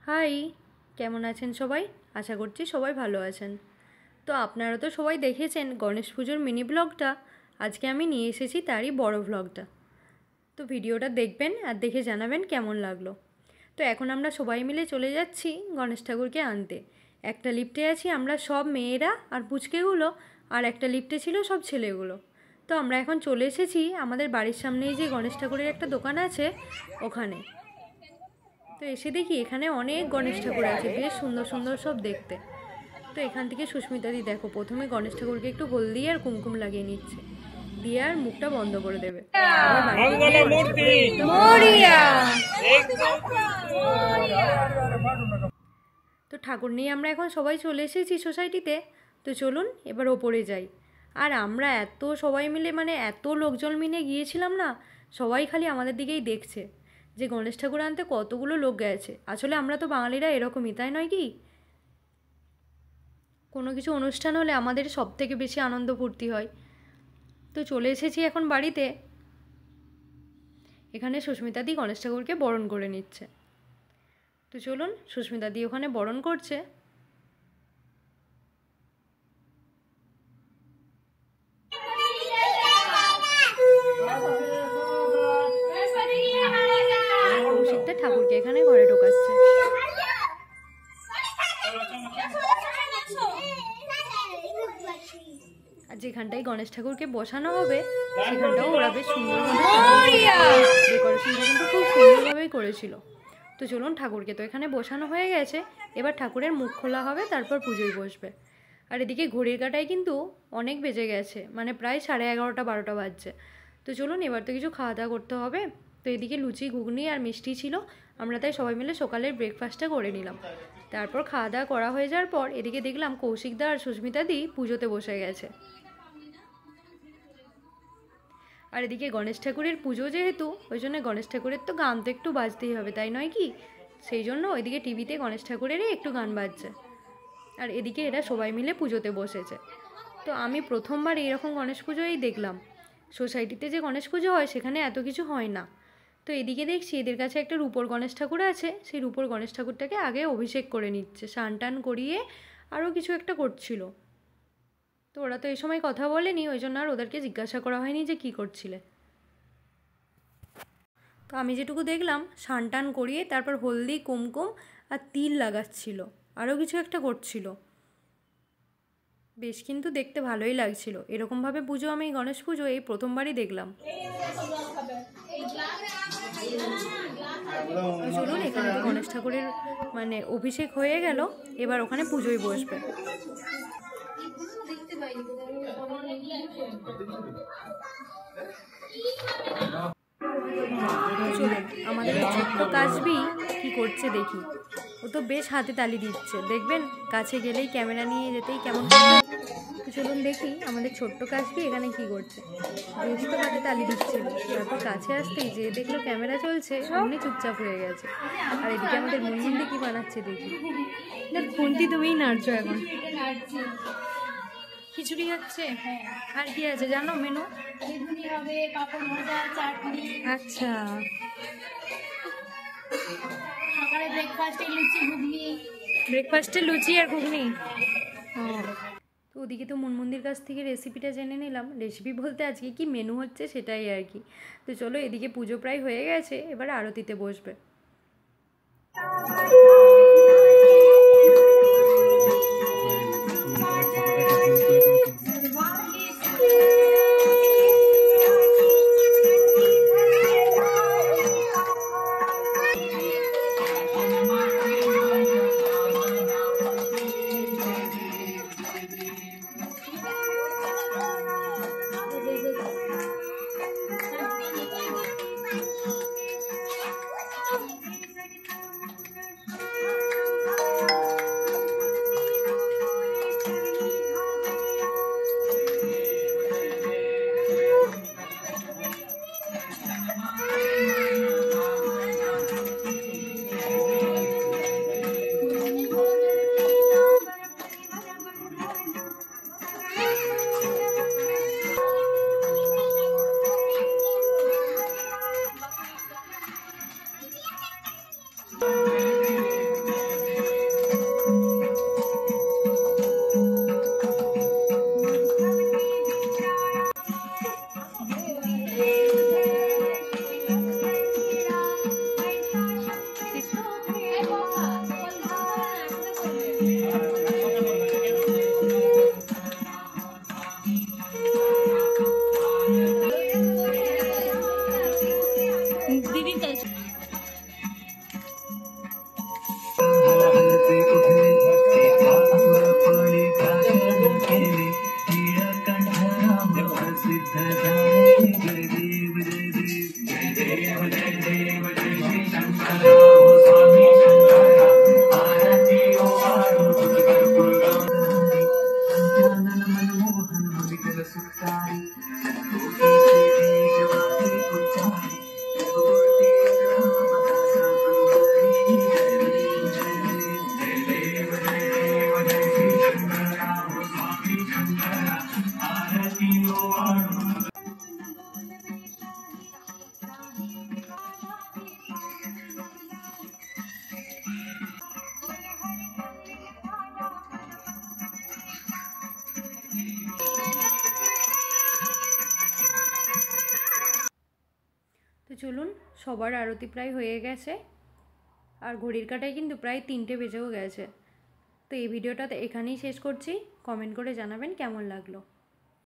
High, কেমন আছেন সবাই? আশা করছি সবাই ভালো আছেন। তো আপনারা তো সবাই দেখেছেন গণেশ পুজোর মিনি ব্লগটা। আজকে আমি নিয়ে এসেছি তারই বড় ব্লগটা। তো ভিডিওটা দেখবেন আর দেখে জানাবেন কেমন লাগলো। তো এখন আমরা সবাই মিলে চলে যাচ্ছি গণেশ ঠাকুরকে আনতে। একটা লিফটে আছি আমরা সব মেয়েরা আর পুচকেগুলো, আর একটা লিফটে ছিল সব ছেলেগুলো। তো আমরা এখন চলে এসেছি আমাদের বাড়ির সামনেই যে গণেশ ঠাকুরের একটা দোকান আছে ওখানে। তো এসে দেখি এখানে অনেক গণেশ ঠাকুর আছে, বেশ সুন্দর সুন্দর সব দেখতে। তো এখান থেকে সুস্মিতাদি দেখো প্রথমে গণেশ ঠাকুরকে একটু হলদি আর কুমকুম লাগিয়ে নিচ্ছে, দিয়ে আর মুখটা বন্ধ করে দেবে। তো ঠাকুর নিয়ে আমরা এখন সবাই চলে এসেছি সোসাইটিতে। তো চলুন এবার ওপরে যাই। আর আমরা এত সবাই মিলে এত লোকজন মিলে গিয়েছিলাম না, সবাই খালি আমাদের দিকেই দেখছে যে গণেশ ঠাকুর আনতে কতগুলো লোক গেছে। আসলে আমরা তো বাঙালিরা এরকমই, তাই নয় কি? কোনো কিছু অনুষ্ঠান হলে আমাদের সব থেকে বেশি আনন্দ ফুর্তি হয়। তো চলে এসেছি এখন বাড়িতে। এখানে সুস্মিতাদি গণেশ ঠাকুরকে বরণ করে নিচ্ছে। তো চলুন সুস্মিতাদি ওখানে বরণ করছে। কৌশিকটা ঠাকুরকে এখানে ঘরে ঢোকাচ্ছে। আর যেখানটায় গণেশ ঠাকুরকে বসানো হবে সেখানটাও ওরা বেশ সুন্দরভাবে ডেকোরেশনটা কিন্তু খুব সুন্দরভাবেই করেছিল। তো চলুন ঠাকুরকে তো এখানে বসানো হয়ে গেছে, এবার ঠাকুরের মুখ খোলা হবে, তারপর পুজোয় বসবে। আর এদিকে ঘড়ির কাঁটায় কিন্তু অনেক বেজে গেছে, প্রায় 11:30-12টা বাজছে। তো চলুন এবার তো কিছু খাওয়া দাওয়া করতে হবে। তো এদিকে লুচি ঘুগনি আর মিষ্টি ছিল, আমরা তাই সবাই মিলে সকালের ব্রেকফাস্টটা করে নিলাম। তারপর খাওয়া দাওয়া করা হয়ে যাওয়ার পর এদিকে দেখলাম কৌশিকদা আর সুস্মিতাদি পুজোতে বসে গেছে। আর এদিকে গণেশ ঠাকুরের পুজো যেহেতু, ওই জন্য গণেশ ঠাকুরের তো গান তো একটু বাজতেই হবে, তাই নয় কি? সেই জন্য ওইদিকে টিভিতে গণেশ ঠাকুরেরই একটু গান বাজছে। আর এদিকে এরা সবাই মিলে পুজোতে বসেছে। তো আমি প্রথমবার এইরকম গণেশ পুজোই দেখলাম। সোসাইটিতে যে গণেশ পুজো হয় সেখানে এত কিছু হয় না। তো এদিকে দেখছি এদের কাছে একটা রূপোর গণেশ ঠাকুর আছে, সেই রূপোর গণেশ ঠাকুরটাকে আগে অভিষেক করে নিচ্ছে, স্নান টান করিয়ে আরও কিছু একটা করছিল। তো ওরা তো এই সময় কথা বলেনি, ওই জন্য আর ওদেরকে জিজ্ঞাসা করা হয়নি যে কী করছিলে। তো আমি যেটুকু দেখলাম স্নান টান করিয়ে তারপর হলদি কুমকুম আর তিল লাগাচ্ছিল, আরও কিছু একটা করছিল। বেশ কিন্তু দেখতে ভালোই লাগছিল। এরকমভাবে পুজো আমি গণেশ পুজো এই প্রথমবারই দেখলাম। চলুন এখানে তো গণেশ ঠাকুরের অভিষেক হয়ে গেল, এবার ওখানে পুজোয় বসবে। চলুন আমাদের ছোট্ট কাশবি কি করছে দেখি। ও তো বেশ হাতে তালি দিচ্ছে, দেখবেন কাছে গেলেই ক্যামেরা নিয়ে যেতেই কেমন করছে। তো চলুন দেখি আমাদের ছোট্ট কাশবি এখানে কি করছে। বেশ তো হাতে তালি দিচ্ছিল, তারপর কাছে আসতেই যে দেখলো ক্যামেরা চলছে অমনি চুপচাপ হয়ে গেছে। আর এদিকে আমাদের মুন্ডি কি বানাচ্ছে দেখি। দেখ ফোনটি তুমিই নাড়ছো এখন। খিচুড়ি হচ্ছে, আর কি আছে জানো মেনু? হবে পাপড় ভাজা চাটনি। আচ্ছা, সকালে ব্রেকফাস্টে লুচি আর ঘুগনি। তো ওদিকে তো মুনমুন্দির কাছ থেকে রেসিপিটা জেনে নিলাম। রেসিপি বলতে আজকে কি মেনু হচ্ছে সেটাই আর কি। তো চলো এদিকে পুজো প্রায় হয়ে গেছে, এবার আরতিতে বসবে। সবার আরতি প্রায় হয়ে গেছে, আর ঘড়ির কাঁটায় কিন্তু প্রায় 3টে বেজেও গেছে। তো এই ভিডিওটা এখানেই শেষ করছি। কমেন্ট করে জানাবেন কেমন লাগলো।